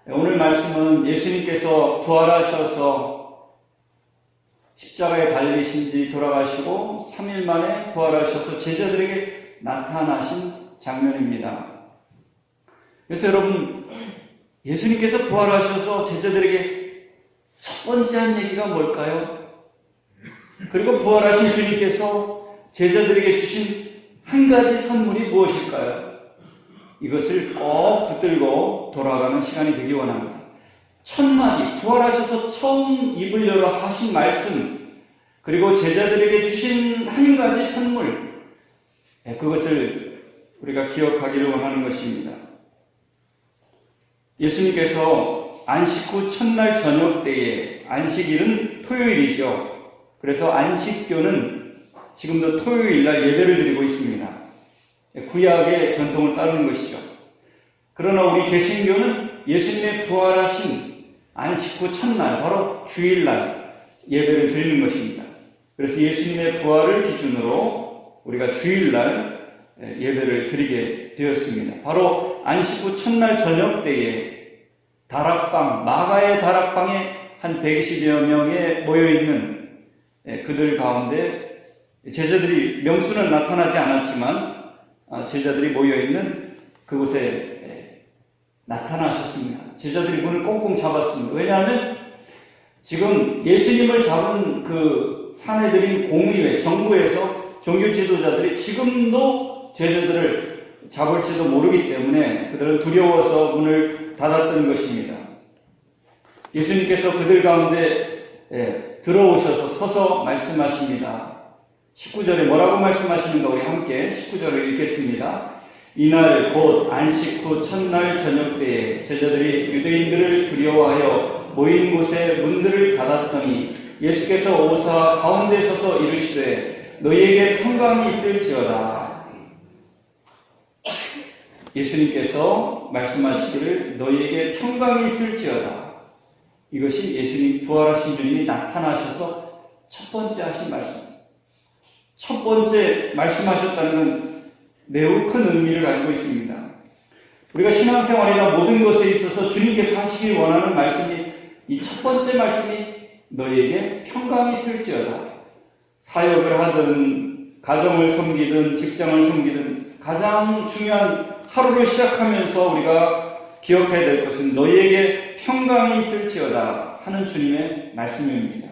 오늘 말씀은 예수님께서 부활하셔서 십자가에 달리신 지 돌아가시고 3일 만에 부활하셔서 제자들에게 나타나신 장면입니다. 그래서 여러분, 예수님께서 부활하셔서 제자들에게 첫 번째 한 얘기가 뭘까요? 그리고 부활하신 주님께서 제자들에게 주신 한 가지 선물이 무엇일까요? 이것을 꼭 붙들고 돌아가는 시간이 되기 원합니다. 첫 마디, 부활하셔서 처음 입을 열어 하신 말씀, 그리고 제자들에게 주신 한 가지 선물, 그것을 우리가 기억하기를 원하는 것입니다. 예수님께서 안식 후 첫날 저녁 때에, 안식일은 토요일이죠. 그래서 안식교는 지금도 토요일날 예배를 드리고 있습니다. 구약의 전통을 따르는 것이죠. 그러나 우리 개신교는 예수님의 부활하신 안식 후 첫날, 바로 주일날 예배를 드리는 것입니다. 그래서 예수님의 부활을 기준으로 우리가 주일날 예배를 드리게 되었습니다. 바로 안식 후 첫날 저녁 때에 다락방, 마가의 다락방에 한 120여 명에 모여있는 그들 가운데 제자들이, 명수는 나타나지 않았지만 제자들이 모여있는 그곳에 나타나셨습니다. 제자들이 문을 꽁꽁 잡았습니다. 왜냐하면 지금 예수님을 잡은 그 사내들인 공의회, 정부에서 종교 지도자들이 지금도 제자들을 잡을지도 모르기 때문에 그들은 두려워서 문을 닫았던 것입니다. 예수님께서 그들 가운데 들어오셔서 서서 말씀하십니다. 19절에 뭐라고 말씀하시는가 우리 함께 19절을 읽겠습니다. 이날 곧 안식 후 첫날 저녁 때에 제자들이 유대인들을 두려워하여 모인 곳에 문들을 닫았더니 예수께서 오사 가운데 서서 이르시되 너희에게 평강이 있을지어다. 예수님께서 말씀하시기를 너희에게 평강이 있을지어다. 이것이 예수님 부활하신 주님이 나타나셔서 첫 번째 하신 말씀. 첫 번째 말씀하셨다는 건 매우 큰 의미를 가지고 있습니다. 우리가 신앙생활이나 모든 것에 있어서 주님께서 하시길 원하는 말씀이, 이 첫 번째 말씀이 너희에게 평강이 있을지어다. 사역을 하든 가정을 섬기든 직장을 섬기든 가장 중요한 하루를 시작하면서 우리가 기억해야 될 것은 너희에게 평강이 있을지어다 하는 주님의 말씀입니다.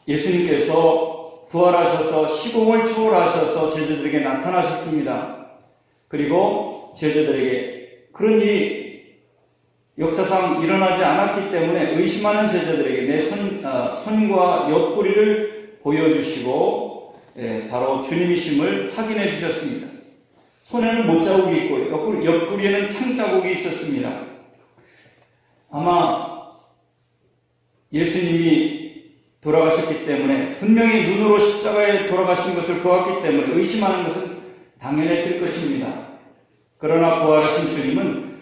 예수님께서 부활하셔서 시공을 초월하셔서 제자들에게 나타나셨습니다. 그리고 제자들에게 그런 일이 역사상 일어나지 않았기 때문에 의심하는 제자들에게 내 손과 옆구리를 보여주시고 바로 주님이심을 확인해 주셨습니다. 손에는 못자국이 있고 옆구리에는 창자국이 있었습니다. 아마 예수님이 돌아가셨기 때문에, 분명히 눈으로 십자가에 돌아가신 것을 보았기 때문에 의심하는 것은 당연했을 것입니다. 그러나 부활하신 주님은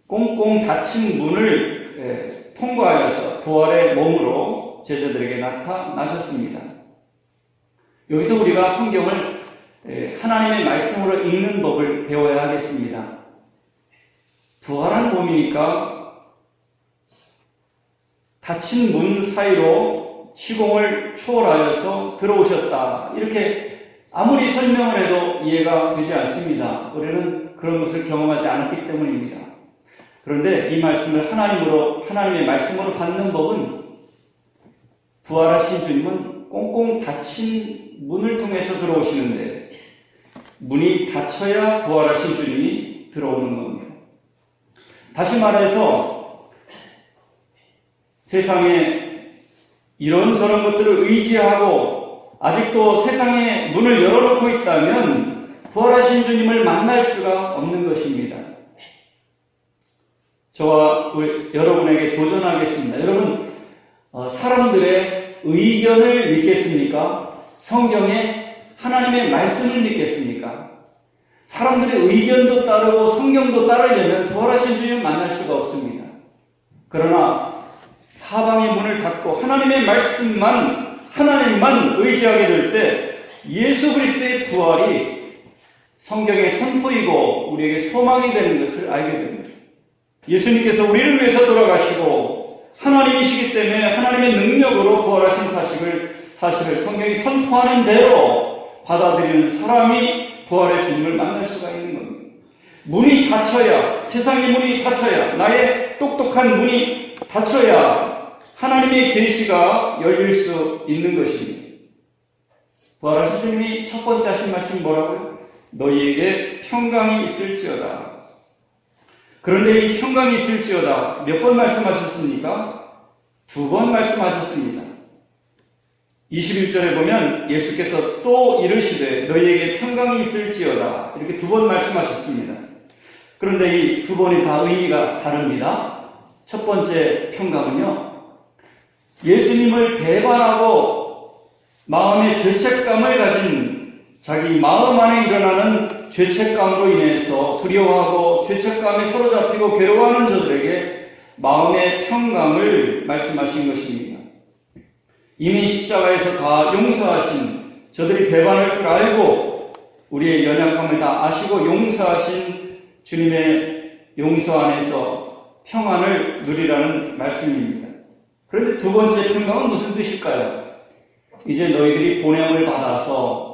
꽁꽁 닫힌 문을 통과하여서 부활의 몸으로 제자들에게 나타나셨습니다. 여기서 우리가 성경을 하나님의 말씀으로 읽는 법을 배워야 하겠습니다. 부활한 몸이니까 닫힌 문 사이로 시공을 초월하여서 들어오셨다, 이렇게 아무리 설명을 해도 이해가 되지 않습니다. 우리는 그런 것을 경험하지 않았기 때문입니다. 그런데 이 말씀을 하나님의 말씀으로 받는 법은, 부활하신 주님은 꽁꽁 닫힌 문을 통해서 들어오시는데 문이 닫혀야 부활하신 주님이 들어오는 겁니다. 다시 말해서 세상에 이런저런 것들을 의지하고 아직도 세상에 문을 열어놓고 있다면 부활하신 주님을 만날 수가 없는 것입니다. 저와 여러분에게 도전하겠습니다. 여러분, 사람들의 의견을 믿겠습니까? 성경의 하나님의 말씀을 믿겠습니까? 사람들의 의견도 따르고 성경도 따르려면 부활하신 주님을 만날 수가 없습니다. 그러나 사방의 문을 닫고 하나님의 말씀만, 하나님만 의지하게 될 때 예수 그리스도의 부활이 성경의 선포이고 우리에게 소망이 되는 것을 알게 됩니다. 예수님께서 우리를 위해서 돌아가시고 하나님이시기 때문에 하나님의 능력으로 부활하신 사실을 성경이 선포하는 대로 받아들이는 사람이 부활의 주님을 만날 수가 있는 겁니다. 문이 닫혀야, 세상의 문이 닫혀야, 나의 똑똑한 문이 닫혀야 하나님의 계시가 열릴 수 있는 것입니다. 부활하신 주님이 첫 번째 하신 말씀이 뭐라고요? 너희에게 평강이 있을지어다. 그런데 이 평강이 있을지어다 몇 번 말씀하셨습니까? 2번 말씀하셨습니다. 21절에 보면 예수께서 또 이르시되 너희에게 평강이 있을지어다 이렇게 2번 말씀하셨습니다. 그런데 이 2번이 다 의미가 다릅니다. 첫 번째 평강은요, 예수님을 배반하고 마음의 죄책감을 가진 자기 마음 안에 일어나는 죄책감으로 인해서 두려워하고 죄책감에 사로잡히고 괴로워하는 저들에게 마음의 평강을 말씀하신 것입니다. 이미 십자가에서 다 용서하신, 저들이 배반할 줄 알고 우리의 연약함을 다 아시고 용서하신 주님의 용서 안에서 평안을 누리라는 말씀입니다. 그런데 2번째 평강은 무슨 뜻일까요? 이제 너희들이 보냄을 받아서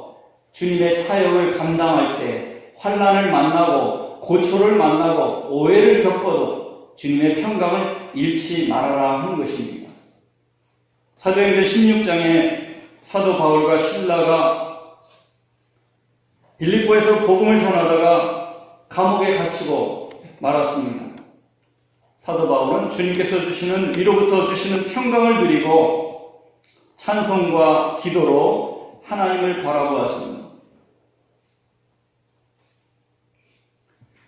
주님의 사역을 감당할 때 환난을 만나고 고초를 만나고 오해를 겪어도 주님의 평강을 잃지 말아라 하는 것입니다. 사도행전 16장에 사도 바울과 실라가 빌립보에서 복음을 전하다가 감옥에 갇히고 말았습니다. 사도 바울은 주님께서 주시는, 위로부터 주시는 평강을 누리고 찬송과 기도로 하나님을 바라보았습니다.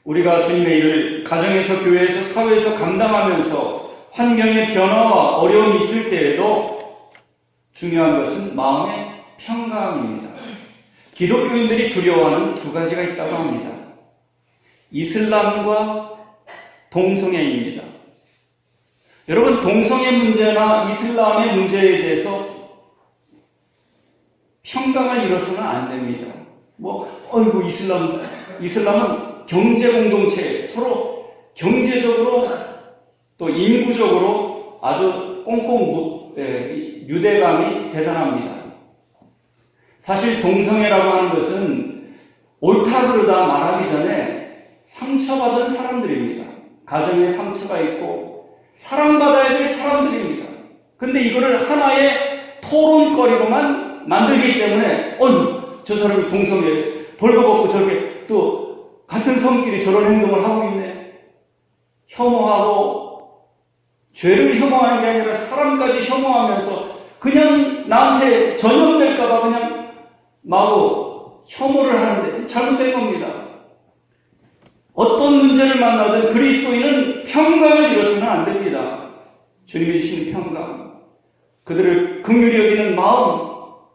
우리가 주님의 일을 가정에서, 교회에서, 사회에서 감당하면서 환경의 변화와 어려움이 있을 때에도 중요한 것은 마음의 평강입니다. 기독교인들이 두려워하는 2가지가 있다고 합니다. 이슬람과 동성애입니다. 여러분, 동성애 문제나 이슬람의 문제에 대해서 평강을 이뤄서는 안 됩니다. 이슬람은 경제 공동체, 서로 경제적으로 또 인구적으로 아주 유대감이 대단합니다. 사실 동성애라고 하는 것은 옳다 그르다 말하기 전에 상처받은 사람들입니다. 가정에 상처가 있고 사랑받아야 될 사람들입니다. 근데 이거를 하나의 토론거리로만 만들기 때문에 저 사람이 동성애 벌거벗고 저렇게 또 같은 성끼리 저런 행동을 하고 있네. 혐오하고 죄를 혐오하는 게 아니라 사람까지 혐오하면서 그냥 나한테 전염될까봐 그냥 마구 혐오를 하는데 잘못된 겁니다. 어떤 문제를 만나든 그리스도인은 평강을 잃어서는 안 됩니다. 주님이 주신 평강, 그들을 긍휼히 여기는 마음,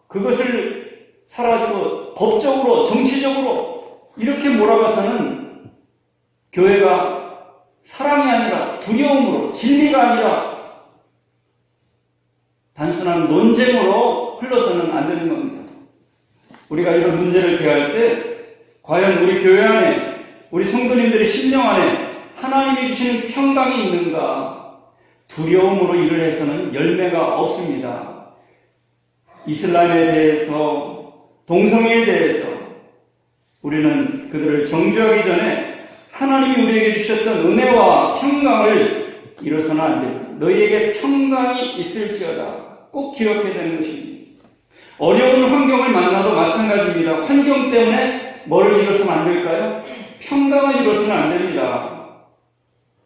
그것을 사라지고 법적으로, 정치적으로 이렇게 몰아가서는 교회가 사랑이 아니라 두려움으로, 진리가 아니라 단순한 논쟁으로 흘러서는 안 되는 겁니다. 우리가 이런 문제를 대할 때 과연 우리 교회 안에, 우리 성도님들의 심령 안에 하나님이 주시는 평강이 있는가? 두려움으로 일을 해서는 열매가 없습니다. 이슬람에 대해서, 동성애에 대해서 우리는 그들을 정죄하기 전에 하나님이 우리에게 주셨던 은혜와 평강을 잃어서는 안 됩니다. 너희에게 평강이 있을지어다. 꼭 기억해야 되는 것입니다. 어려운 환경을 만나도 마찬가지입니다. 환경 때문에 뭐를 잃어서는 안 될까요? 평강을 잃어서는 안 됩니다.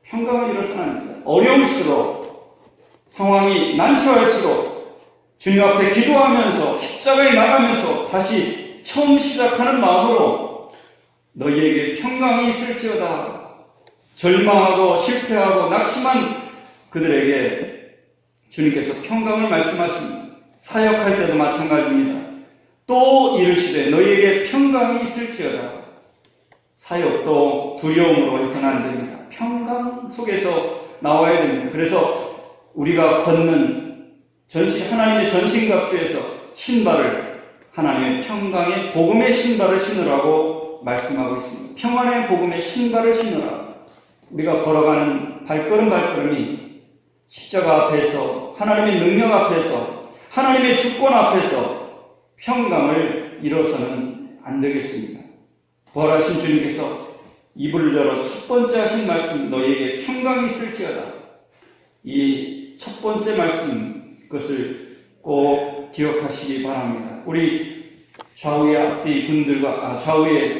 평강을 잃어서는 안 됩니다. 어려울수록, 상황이 난처할수록 주님 앞에 기도하면서 십자가에 나가면서 다시 처음 시작하는 마음으로 너희에게 평강이 있을지어다. 절망하고 실패하고 낙심한 그들에게 주님께서 평강을 말씀하십니다. 사역할 때도 마찬가지입니다. 또 이르시되 너희에게 평강이 있을지어다. 사역도 두려움으로 해서는 안 됩니다. 평강 속에서 나와야 됩니다. 그래서 우리가 걷는 하나님의 전신갑주에서 신발을, 하나님의 평강의 복음의 신발을 신으라고 말씀하고 있습니다. 평안의 복음의 신발을 신으라. 우리가 걸어가는 발걸음이 십자가 앞에서, 하나님의 능력 앞에서, 하나님의 주권 앞에서 평강을 잃어서는 안 되겠습니다. 부활하신 주님께서 입을 열어 첫 번째 하신 말씀, 너희에게 평강이 있을지어다. 이 첫 번째 말씀, 그것을 꼭 기억하시기 바랍니다. 우리 좌우의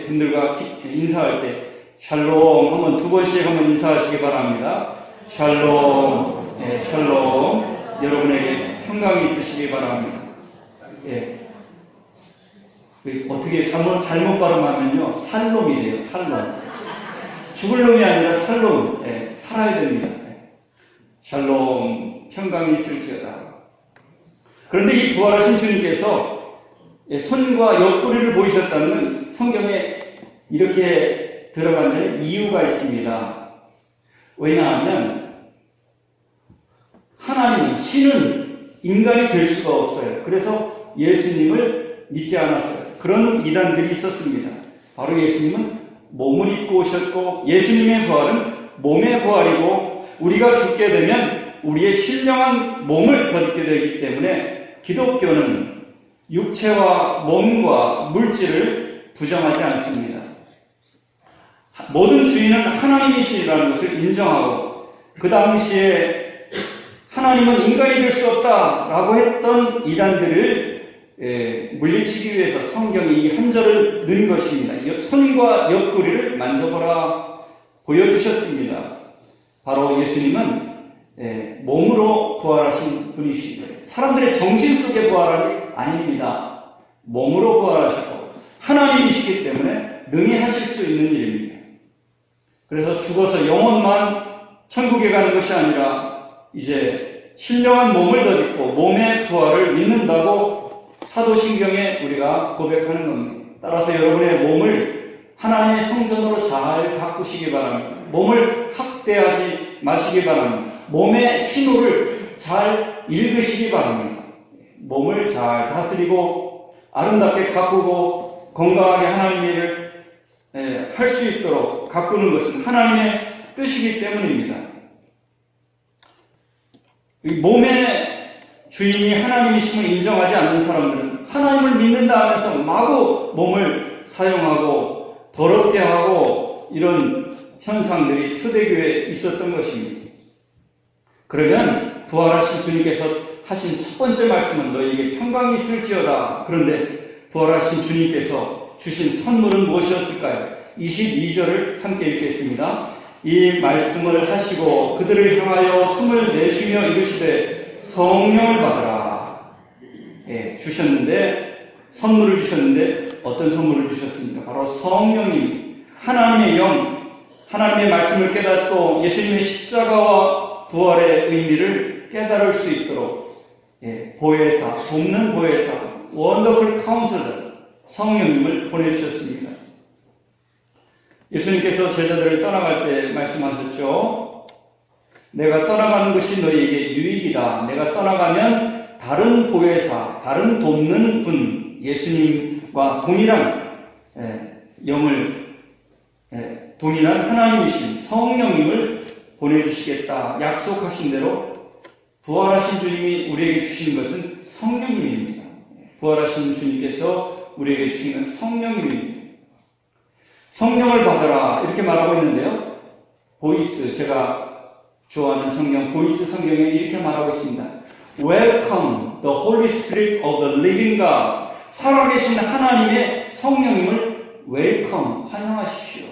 분들과 인사할 때 샬롬 한번 두 번씩 한번 인사하시기 바랍니다. 샬롬, 샬롬. 여러분에게 평강이 있으시기 바랍니다. 예. 어떻게 잘못 발음하면요, 살롬이 돼요. 살롬. 죽을 놈이 아니라 살롬. 살아야 됩니다. 샬롬, 평강이 있을지어다. 그런데 이 부활하신 주님께서 손과 옆구리를 보이셨다는 성경에 이렇게 들어가는 이유가 있습니다. 왜냐하면 하나님, 신은 인간이 될 수가 없어요. 그래서 예수님을 믿지 않았어요. 그런 이단들이 있었습니다. 바로 예수님은 몸을 입고 오셨고, 예수님의 부활은 몸의 부활이고, 우리가 죽게 되면 우리의 신령한 몸을 덧입게 되기 때문에 기독교는 육체와 몸과 물질을 부정하지 않습니다. 모든 주인은 하나님이시라는 것을 인정하고, 그 당시에 하나님은 인간이 될 수 없다라고 했던 이단들을 물리치기 위해서 성경이 이 한 절을 넣은 것입니다. 손과 옆구리를 만져보라 보여주셨습니다. 바로 예수님은 몸으로 부활하신 분이시고요. 사람들의 정신 속에 부활한 게 아닙니다. 몸으로 부활하시고 하나님이시기 때문에 능히 하실 수 있는 일입니다. 그래서 죽어서 영혼만 천국에 가는 것이 아니라 이제 신령한 몸을 덧입고 몸의 부활을 믿는다고 사도신경에 우리가 고백하는 겁니다. 따라서 여러분의 몸을 하나님의 성전으로 잘 가꾸시기 바랍니다. 몸을 학대하지 마시기 바랍니다. 몸의 신호를 잘 읽으시기 바랍니다. 몸을 잘 다스리고 아름답게 가꾸고 건강하게 하나님의 일을 할 수 있도록 가꾸는 것은 하나님의 뜻이기 때문입니다. 몸의 주인이 하나님이심을 인정하지 않는 사람들은 하나님을 믿는다 하면서 마구 몸을 사용하고 더럽게 하고 이런 현상들이 초대교회에 있었던 것입니다. 그러면 부활하신 주님께서 하신 첫 번째 말씀은 너희에게 평강이 있을지어다. 그런데 부활하신 주님께서 주신 선물은 무엇이었을까요? 22절을 함께 읽겠습니다. 이 말씀을 하시고 그들을 향하여 숨을 내쉬며 이르시되 성령을 받으라. 주셨는데, 선물을 주셨는데 어떤 선물을 주셨습니까? 바로 성령님, 하나님의 영, 하나님의 말씀을 깨닫고 예수님의 십자가와 부활의 의미를 깨달을 수 있도록 보혜사, 돕는 보혜사, 원더풀 카운슬러 성령님을 보내주셨습니다. 예수님께서 제자들을 떠나갈 때 말씀하셨죠. 내가 떠나가는 것이 너희에게 유익이다. 내가 떠나가면 다른 보혜사, 다른 돕는 분, 예수님과 동일한 영을, 동일한 하나님이신 성령님을 보내주시겠다. 약속하신 대로 부활하신 주님이 우리에게 주신 것은 성령님입니다. 부활하신 주님께서 우리에게 주신 건 성령님입니다. 성령을 받아라 이렇게 말하고 있는데요. 보이스, 제가 좋아하는 성경 보이스 성경에 이렇게 말하고 있습니다. Welcome the Holy Spirit of the Living God. 살아계신 하나님의 성령님을 웰컴, 환영하십시오.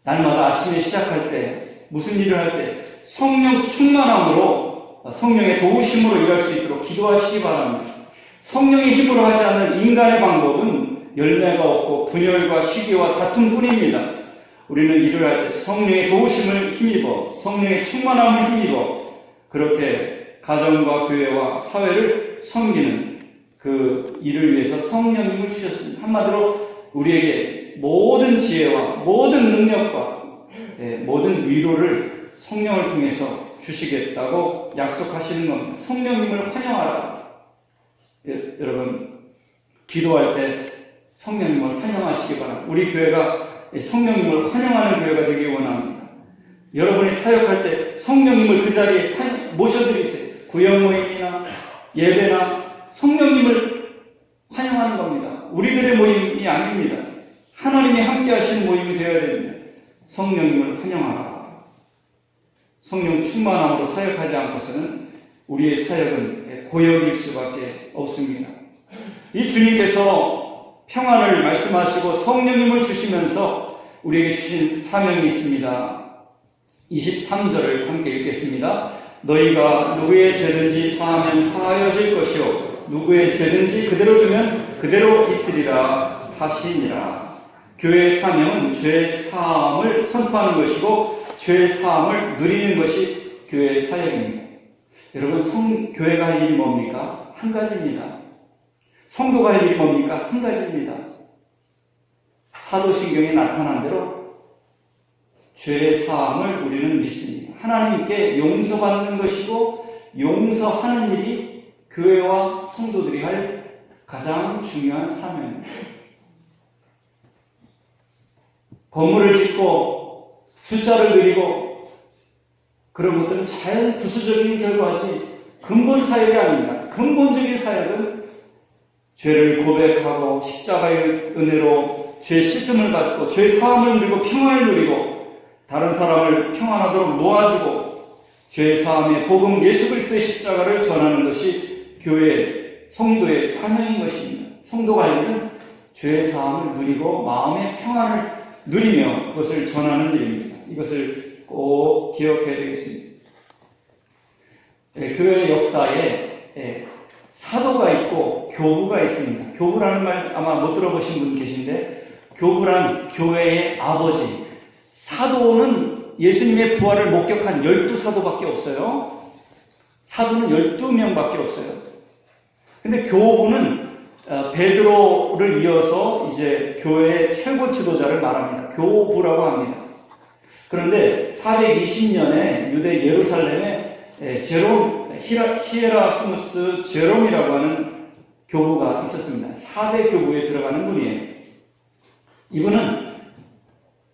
날마다 아침에 시작할 때, 무슨 일을 할 때 성령 충만함으로, 성령의 도우심으로 일할 수 있도록 기도하시기 바랍니다. 성령의 힘으로 하지 않는 인간의 방법은 열매가 없고 분열과 시기와 다툼뿐입니다. 우리는 일을 할 때 성령의 도우심을 힘입어, 성령의 충만함을 힘입어 그렇게 가정과 교회와 사회를 섬기는 그 일을 위해서 성령님을 주셨습니다. 한마디로 우리에게 모든 지혜와 모든 능력과 모든 위로를 성령을 통해서 주시겠다고 약속하시는 겁니다. 성령님을 환영하라. 여러분, 기도할 때 성령님을 환영하시기 바랍니다. 우리 교회가 성령님을 환영하는 교회가 되기 원합니다. 여러분이 사역할 때 성령님을 그 자리에 모셔드리세요. 구역 모임이나 예배나 성령님을 환영하는 겁니다. 우리들의 모임이 아닙니다. 하나님이 함께 하시는 모임이 되어야 됩니다. 성령님을 환영하라. 성령 충만함으로 사역하지 않고서는 우리의 사역은 고역일 수밖에 없습니다. 이 주님께서 평안을 말씀하시고 성령님을 주시면서 우리에게 주신 사명이 있습니다. 23절을 함께 읽겠습니다. 너희가 누구의 죄든지 사하면 사하여질 것이요 누구의 죄든지 그대로 두면 그대로 있으리라 하시니라. 교회의 사명은 죄 사함을 선포하는 것이고 죄 사함을 누리는 것이 교회의 사역입니다. 여러분, 교회가 할 일이 뭡니까? 한 가지입니다. 성도가 할 일이 뭡니까? 한 가지입니다. 사도신경에 나타난 대로 죄 사함을 우리는 믿습니다. 하나님께 용서받는 것이고 용서하는 일이 교회와 성도들이 할 가장 중요한 사명입니다. 건물을 짓고 숫자를 그리고 그런 것들은 자연 부수적인 결과지 근본 사역이 아닙니다. 근본적인 사역은 죄를 고백하고 십자가의 은혜로 죄 씻음을 받고 죄 사함을 누리고 평안을 누리고 다른 사람을 평안하도록 놓아주고 죄 사함의 복음 예수 그리스도의 십자가를 전하는 것이 교회 성도의 사명인 것입니다. 성도가 있는 죄 사함을 누리고 마음의 평안을 누리며 그것을 전하는 일입니다. 이것을 꼭 기억해야 되겠습니다. 교회 역사에 사도가 있고 교부가 있습니다. 교부라는 말 아마 못 들어보신 분 계신데 교부란 교회의 아버지. 사도는 예수님의 부활을 목격한 12사도밖에 없어요. 사도는 12명밖에 없어요. 근데 교부는 베드로를 이어서 이제 교회의 최고 지도자를 말합니다. 교부라고 합니다. 그런데 420년에 유대 예루살렘에 제롬, 히에라스무스 제롬이라고 하는 교부가 있었습니다. 4대 교부에 들어가는 분이에요. 이분은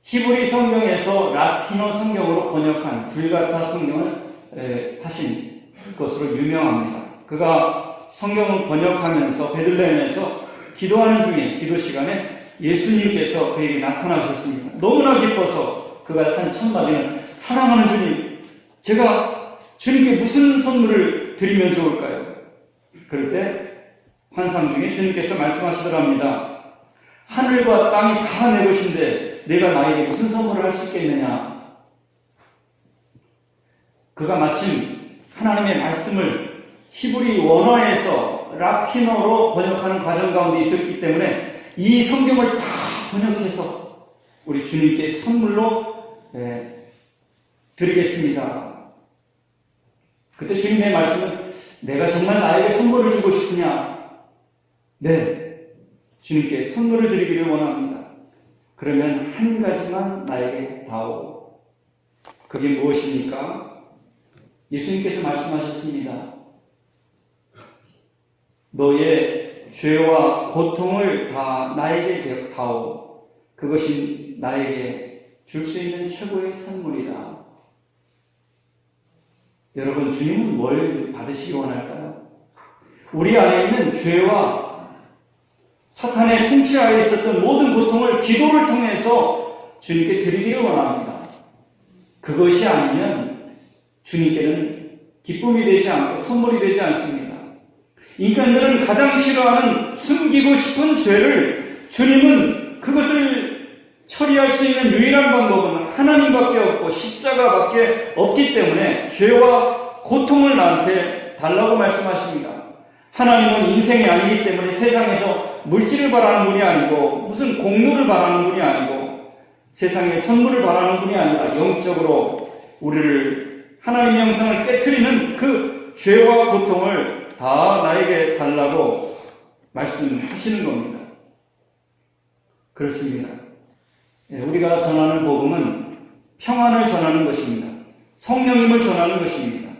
히브리 성경에서 라틴어 성경으로 번역한 불가타 성경을 하신 것으로 유명합니다. 그가 성경을 번역하면서 베들레헴에서 기도하는 중에 기도 시간에 예수님께서 그에게 나타나셨습니다. 너무나 기뻐서 그가 한 첫 마디는 사랑하는 주님, 제가 주님께 무슨 선물을 드리면 좋을까요? 그럴 때 환상 중에 주님께서 말씀하시더랍니다. 하늘과 땅이 다 내 것인데 내가 나에게 무슨 선물을 할 수 있겠느냐? 그가 마침 하나님의 말씀을 히브리 원어에서 라틴어로 번역하는 과정 가운데 있었기 때문에 이 성경을 다 번역해서 우리 주님께 선물로 드리겠습니다. 그때 주님의 말씀은 내가 정말 나에게 선물을 주고 싶으냐? 네, 주님께 선물을 드리기를 원합니다. 그러면 한 가지만 나에게 다오. 그게 무엇입니까? 예수님께서 말씀하셨습니다. 너의 죄와 고통을 다 나에게 다오. 그것이 나에게 줄 수 있는 최고의 선물이다. 여러분, 주님은 뭘 받으시기 원할까요? 우리 안에 있는 죄와 사탄의 통치하에 있었던 모든 고통을 기도를 통해서 주님께 드리기를 원합니다. 그것이 아니면 주님께는 기쁨이 되지 않고 선물이 되지 않습니다. 인간들은 가장 싫어하는 숨기고 싶은 죄를 주님은 그것을 처리할 수 있는 유일한 방법은 하나님밖에 없고 십자가밖에 없기 때문에 죄와 고통을 나한테 달라고 말씀하십니다. 하나님은 인생이 아니기 때문에 세상에서 물질을 바라는 분이 아니고 무슨 공로를 바라는 분이 아니고 세상에 선물을 바라는 분이 아니라 영적으로 우리를 하나님의 형상을 깨트리는 그 죄와 고통을 다 나에게 달라고 말씀하시는 겁니다. 그렇습니다. 우리가 전하는 복음은 평안을 전하는 것입니다. 성령님을 전하는 것입니다.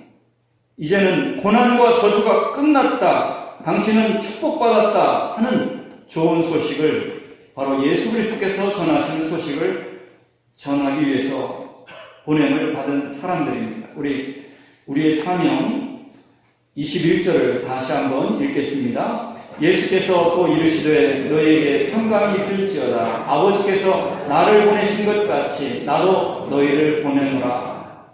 이제는 고난과 저주가 끝났다. 당신은 축복받았다 하는 좋은 소식을 바로 예수 그리스도께서 전하시는 소식을 전하기 위해서 보냄을 받은 사람들입니다. 우리의 사명 21절을 다시 한번 읽겠습니다. 예수께서 또 이르시되 너희에게 평강이 있을지어다. 아버지께서 나를 보내신 것 같이 나도 너희를 보내노라.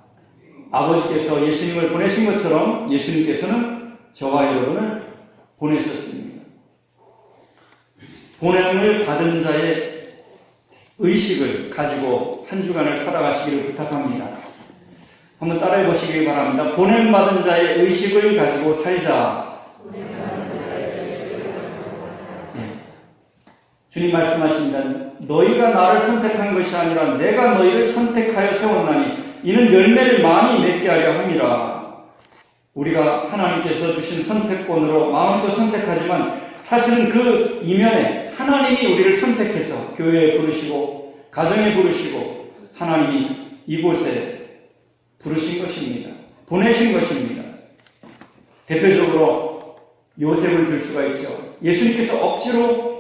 아버지께서 예수님을 보내신 것처럼 예수님께서는 저와 여러분을 보내셨습니다. 보냄을 받은 자의 의식을 가지고 한 주간을 살아가시기를 부탁합니다. 한번 따라해 보시기 바랍니다. 보냄 받은 자의 의식을 가지고 살자. 주님 말씀하십니다. 너희가 나를 선택한 것이 아니라 내가 너희를 선택하여 세웠나니 이는 열매를 많이 맺게 하려 함이라. 우리가 하나님께서 주신 선택권으로 마음껏 선택하지만 사실은 그 이면에 하나님이 우리를 선택해서 교회에 부르시고 가정에 부르시고 하나님이 이곳에 부르신 것입니다. 보내신 것입니다. 대표적으로 요셉을 들 수가 있죠. 예수님께서 억지로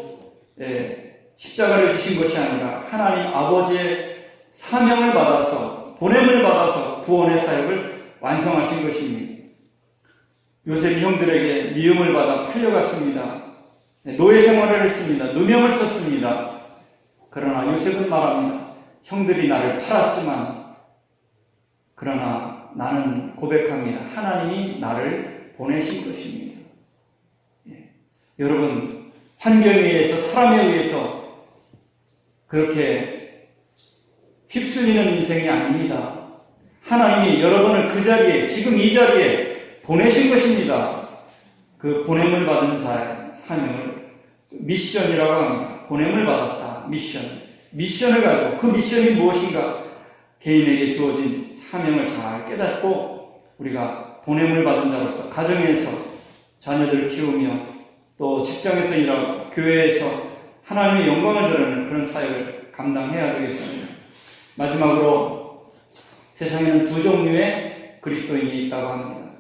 십자가를 주신 것이 아니라 하나님 아버지의 사명을 받아서 보냄을 받아서 구원의 사역을 완성하신 것입니다. 요셉이 형들에게 미움을 받아 팔려갔습니다. 노예 생활을 했습니다. 누명을 썼습니다. 그러나 요셉은 말합니다. 형들이 나를 팔았지만 그러나 나는 고백합니다. 하나님이 나를 보내신 것입니다. 여러분, 환경에 의해서 사람에 의해서 그렇게 휩쓸리는 인생이 아닙니다. 하나님이 여러분을 그 자리에 지금 이 자리에 보내신 것입니다. 그 보냄을 받은 자의 사명을 미션이라고 합니다. 보냄을 받았다. 미션을 가지고 그 미션이 무엇인가 개인에게 주어진 사명을 잘 깨닫고 우리가 보냄을 받은 자로서 가정에서 자녀들을 키우며 또 직장에서 일하고 교회에서 하나님의 영광을 드러내는 그런 사역을 감당해야 되겠습니다. 마지막으로 세상에는 두 종류의 그리스도인이 있다고 합니다.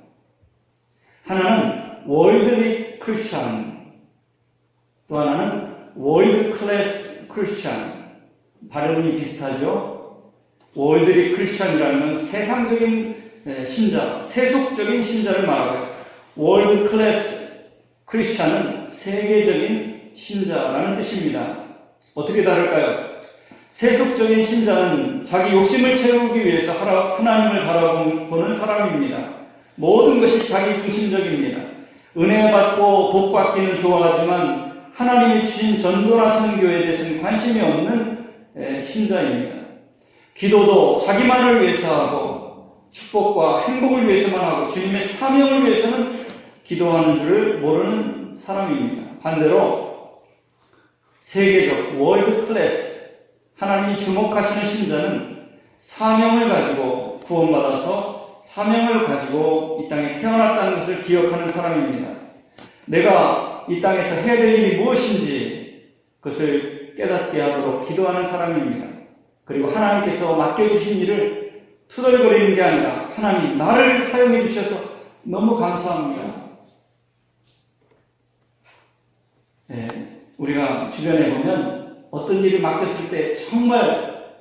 하나는 월드리 크리스천, 또 하나는 월드 클래스 크리스천. 발음이 비슷하죠? 월드리 크리스천이라는 건 세상적인 신자, 세속적인 신자를 말하고요. 월드 클래스 크리스천은 세계적인 신자라는 뜻입니다. 어떻게 다를까요? 세속적인 신자는 자기 욕심을 채우기 위해서 하나님을 바라보는 사람입니다. 모든 것이 자기 중심적입니다. 은혜 받고 복 받기는 좋아하지만 하나님이 주신 전도나 선교에 대해서는 관심이 없는 신자입니다. 기도도 자기만을 위해서 하고 축복과 행복을 위해서만 하고 주님의 사명을 위해서는 기도하는 줄을 모르는 사람입니다. 반대로 세계적 월드 클래스 하나님이 주목하시는 신자는 사명을 가지고 구원받아서 사명을 가지고 이 땅에 태어났다는 것을 기억하는 사람입니다. 내가 이 땅에서 해야 될 일이 무엇인지 그것을 깨닫게 하도록 기도하는 사람입니다. 그리고 하나님께서 맡겨주신 일을 투덜거리는 게 아니라 하나님 나를 사용해 주셔서 너무 감사합니다. 우리가 주변에 보면 어떤 일을 맡겼을 때 정말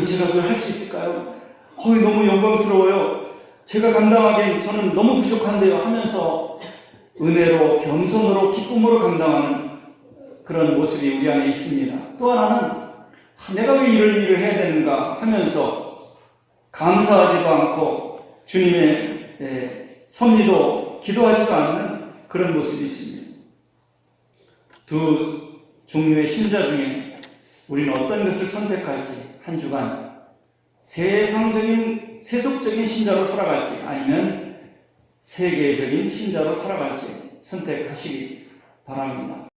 제가 그걸 할 수 있을까요? 너무 영광스러워요. 제가 감당하기엔 저는 너무 부족한데요 하면서 은혜로 겸손으로 기쁨으로 감당하는 그런 모습이 우리 안에 있습니다. 또 하나는 내가 왜 이런 일을 해야 되는가 하면서 감사하지도 않고 주님의 섭리도 기도하지도 않는 그런 모습이 있습니다. 두 종류의 신자 중에 우리는 어떤 것을 선택할지 한 주간 세속적인 신자로 살아갈지 아니면 세계적인 신자로 살아갈지 선택하시기 바랍니다.